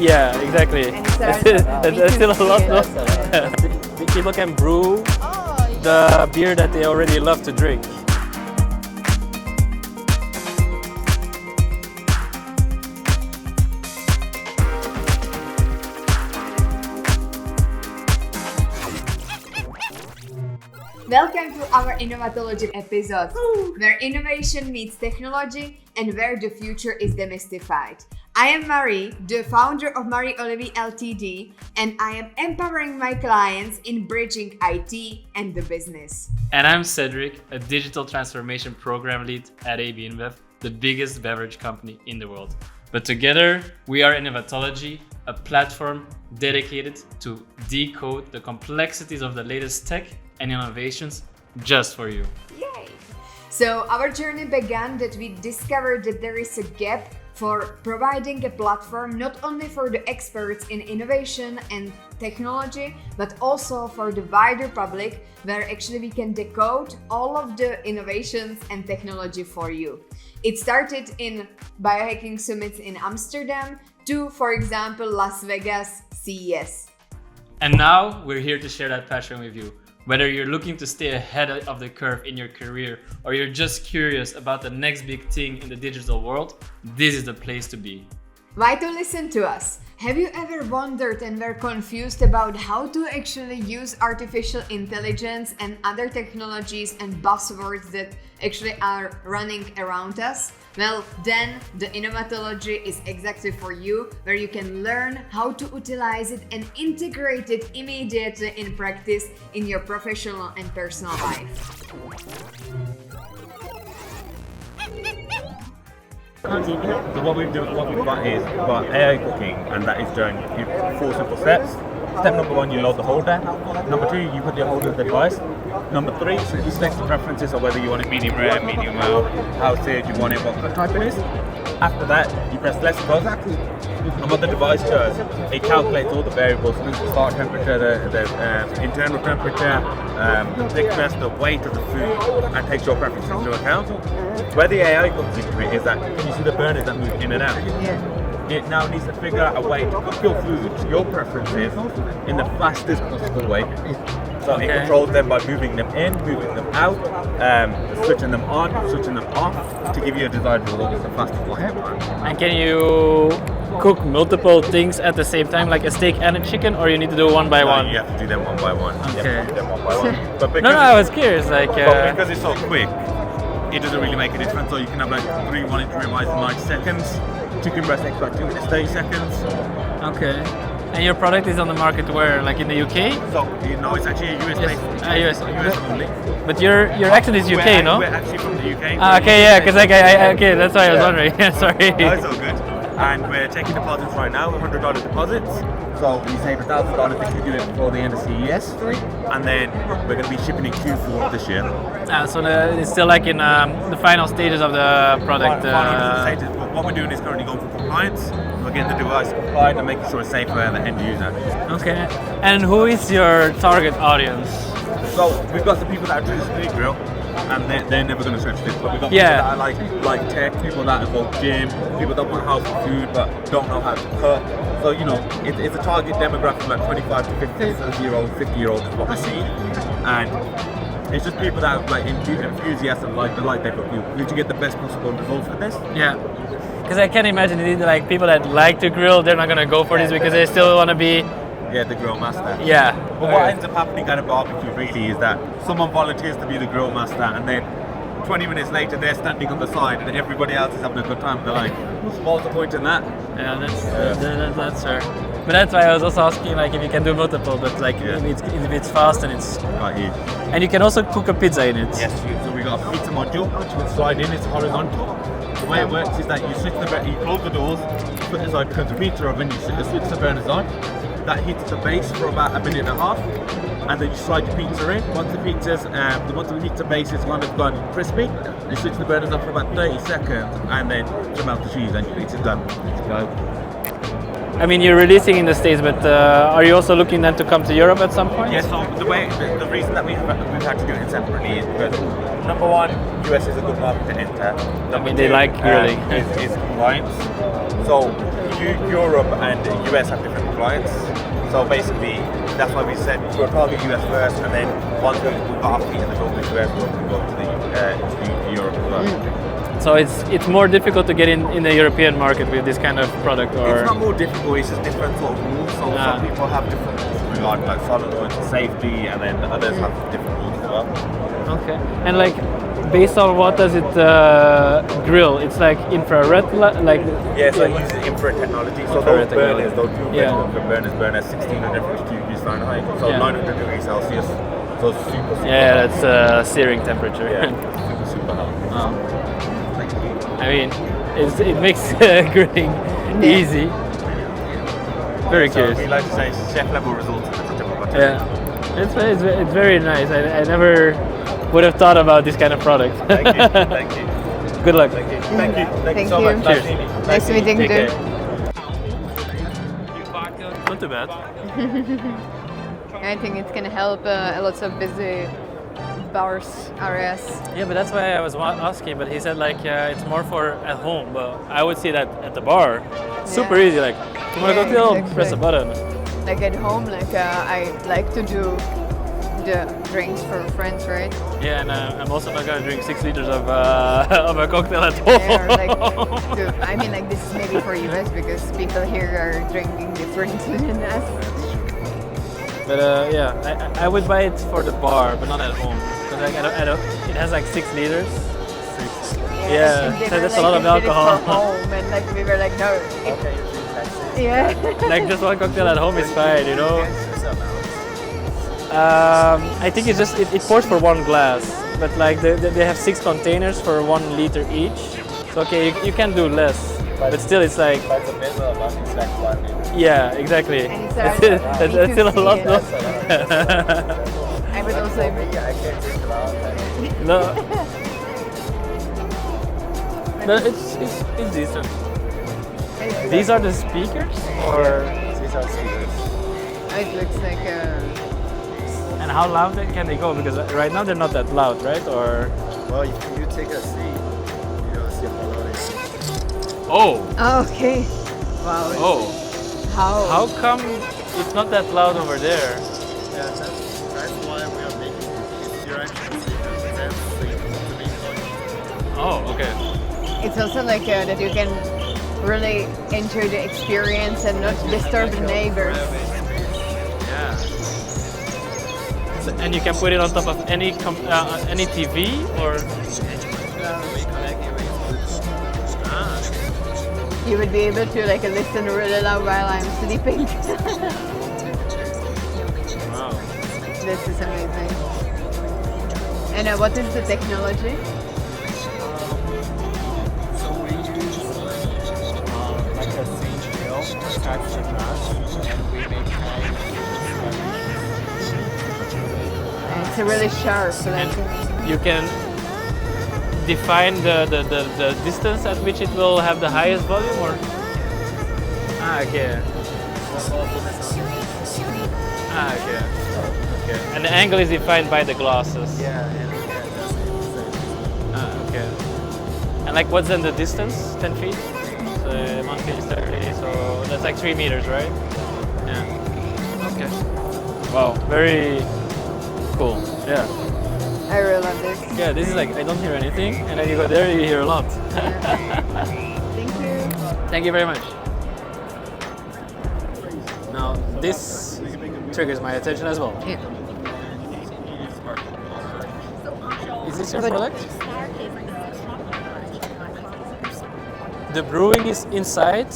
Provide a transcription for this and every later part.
Yeah, exactly. That's still a lot. No? People can brew the beer that they already love to drink. Welcome to our Innovatology episode, where innovation meets technology and where the future is demystified. I am Marie, the founder of Marie Olivier Ltd, and I am empowering my clients in bridging IT and the business. And I'm Cedric, a digital transformation program lead at AB InBev, the biggest beverage company in the world. But together, we are Innovatology, a platform dedicated to decode the complexities of the latest tech and innovations just for you. Yay! So our journey began that we discovered that there is a gap for providing a platform not only for the experts in innovation and technology, but also for the wider public, where actually we can decode all of the innovations and technology for you. It started in biohacking summits in Amsterdam to, for example, Las Vegas CES. And now we're here to share that passion with you. Whether you're looking to stay ahead of the curve in your career or you're just curious about the next big thing in the digital world, this is the place to be. Why to listen to us? Have you ever wondered and were confused about how to actually use artificial intelligence and other technologies and buzzwords that actually are running around us? Well, then the Innovatology is exactly for you, where you can learn how to utilize it and integrate it immediately in practice in your professional and personal life. So what we've got is we've got AI cooking, and that is done in 4 simple steps. Step number 1, you load the holder. Number 2, you put the holder in the device. Number 3, you select the preferences of whether you want it medium rare, medium well, how sage you want it, what type it is. After that, you press less go. And what the device does, it calculates all the variables, the start temperature, the internal temperature, the thickness, the weight of the food, and takes your preferences into account. Where the AI comes into it is that, can you see the burners that move in and out? Yeah. It now needs to figure out a way to cook your food to your preferences in the fastest possible way. So it controls them by moving them in, moving them out, switching them on, switching them off to give you a desired result as fast as possible. And can you cook multiple things at the same time, like a steak and a chicken, or you need to do one by one? You have to do them one by one. Okay. But No, I was curious. but because it's so quick, it doesn't really make a difference. So you can have like 3 1-inch ribeyes in 90 seconds, chicken breast takes about 2 minutes, 30 seconds. Okay. And your product is on the market where, like in the UK? So, no, it's actually a US based. US only. But your accent is UK, no? We're actually from the UK. Okay, yeah, because okay, that's why I was wondering. Sorry. No, it's all good. And we're taking deposits right now, $100 deposits. So we save $1,000 if we do it before the end of CES. And then we're going to be shipping in Q4 of this year. So it's still like in the final stages of the product. What we're doing is currently going for compliance. We're getting the device compliant and making sure it's safe for the end user. Okay. And who is your target audience? So we've got some people that are traditionally grill, and they're never going to switch this. But we've got people that are like tech, people that are going gym, people that want healthy food but don't know how to cook. So it's a target demographic like 25 to 50-year-olds, 50-year-olds is what we see, and it's just people that are like enthusiasts and like their cooking. We need to get the best possible results with this. Yeah. Because I can imagine like people that like to grill, they're not gonna go for this because they still want to be. Yeah, the grill master. Yeah. But what ends up happening at a barbecue really is that someone volunteers to be the grill master, and then 20 minutes later they're standing on the side and everybody else is having a good time. They're like, what's the point in that? Yeah, that's fair. But that's why I was also asking like if you can do multiple, but like it's fast and it's. Right here. And you can also cook a pizza in it. Yes, so we got a pizza module which will slide in. It's horizontal. The way it works is that you switch you close the doors, put this on the pizza oven, you switch the burners on. That heats the base for about 1.5 minutes, and then you slide your pizza in. Once the pizza base is kind of gone crispy, you switch the burners on for about 30 seconds, and then you melt the cheese, and your pizza's done. I mean, you're releasing in the States, but are you also looking then to come to Europe at some point? Yeah, so the reason that we've had to do it separately is because, number one, US is a good market to enter. I mean, they like grilling. Is compliance. So Europe and the US have different clients. So basically, that's why we said we'll target US first, and then once we've got our feet in the door with US, we'll go to the Europe as well. So it's more difficult to get in the European market with this kind of product, or It's not more difficult, it's just different sort of rules. So some people have different rules regarding like solenoids and safety, and then others have different rules as well. okay. And like, based on what does it grill? It's like infrared, like Yeah, so it uses infrared technology. So Infrared those burners, technology. those Yeah. burners burn at 1650 degrees Fahrenheit, so Yeah. 900 degrees Celsius. So super, super yeah, hot. that's searing temperature. Yeah, super, super hot. I mean, it makes grilling easy. Very So curious. we like to say chef level results at the tip of our tongue. Yeah, it's very nice. I never would have thought about this kind of product. Thank you, thank you, Good luck. thank you, thank you, thank you Thank so you. much. Cheers. Nice meeting you. Take care. Not too bad. I think it's gonna help lots of busy bars areas. Yeah, but that's why I was asking. But he said like it's more for at home. But I would see that at the bar, super Yeah. easy. Like you want to Yeah, cocktail, exactly. press a button. Like at home, like I like to do the drinks for friends, right? Yeah, and I'm also not gonna drink 6 liters of of a cocktail at home. Yeah, or like, I mean, like this is maybe for US because people here are drinking different than us. But yeah, I would buy it for the bar, but not at home. Because like, I don't, it has like 6 liters. Yeah, and they so were that's like, a lot of "You did it alcohol." for home, and like we were like, no. Okay, you drink Texas. Yeah. Like just one cocktail at home is fine, you know. I think it's just it pours for 1 glass, but like they have 6 containers for 1 liter each. So okay, you can do less, but still it's like But the middle of us is like 1 liter. yeah, exactly. And it's That's still a lot. B2C, No? I would also. I can't drink around. No. No, it's decent. These are the speakers, or These are speakers. It looks like and how loud can they go? Because right now they're not that loud, right? Or Well, if you take a seat, you'll see how loud it is. oh, okay. Wow. oh, How? how come it's not that loud over there? Yeah, that's why we are making it. You're actually Oh, okay. It's also like that you can really enjoy the experience and not disturb the neighbors. Yeah. And you can put it on top of any TV or. You would be able to like listen really loud while I'm sleeping. Wow. This is amazing. And what is the technology? So we use like a sage mill attached to mash, and we make It's a really sharp. And Like, you can define the distance at which it will have the highest volume, or? Ah, okay. Ah, okay. Okay. And the angle is defined by the glasses. Ah, okay. And like, what's then the distance? 10 feet? So 1 feet is 30, so that's like 3 meters, right? Yeah. Okay. Wow, very cool. Yeah. I really love this. Yeah, this is like, I don't hear anything, and then you go there, you hear a lot. Thank you. Thank you very much. Now, this triggers my attention as well. Yeah. Is this your product? The brewing is inside,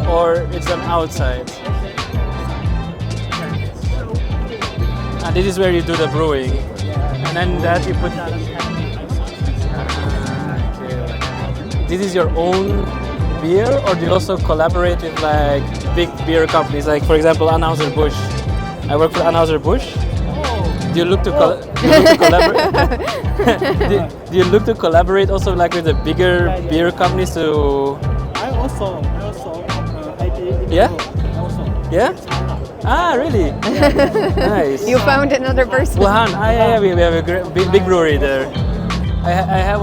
or it's on outside? And this is where you do the brewing. And then that you put... Okay. This is your own beer, or do you also collaborate with like big beer companies, like for example Anheuser-Busch? I work for Anheuser-Busch. Do you look to collaborate? do you look to collaborate also like with the bigger beer companies to? I also did. Yeah? Yeah? Ah, really? Nice. You found another person. Wuhan. Ah, yeah, we have a big brewery there. I have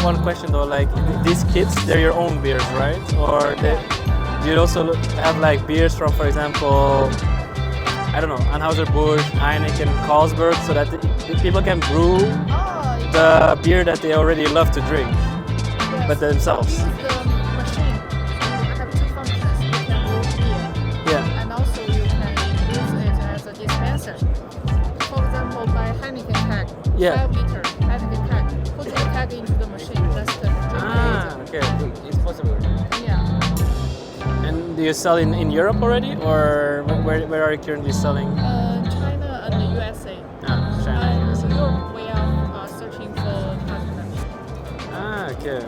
one question though. Like these kits, they're your own beers, right? Or do you also have like beers from, for example, I don't know, Anheuser-Busch, Heineken, Carlsberg, so that the people can brew the beer that they already love to drink, but themselves. Use the machine. I have two functions. You can brew beer, Yeah. and also you can use it as a dispenser. For example, by Heineken keg, Yeah. 5 liter Heineken keg, put the keg into the machine, just drink Okay. It's possible. it. Yeah. And do you sell in Europe already, or where are you currently selling? China and the USA. China and USA. Europe, we are searching for partners. Okay.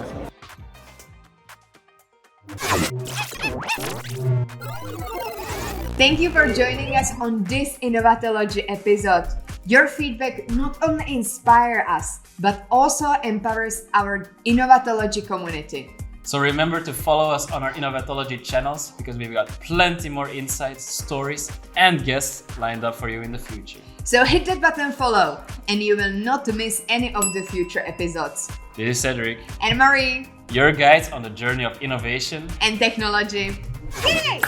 Thank you for joining us on this Innovatology episode. Your feedback not only inspires us, but also empowers our Innovatology community. So remember to follow us on our Innovatology channels because we've got plenty more insights, stories, and guests lined up for you in the future. So hit that button follow and you will not miss any of the future episodes. This is Cedric, And Marie your guides on the journey of innovation and technology. Yay!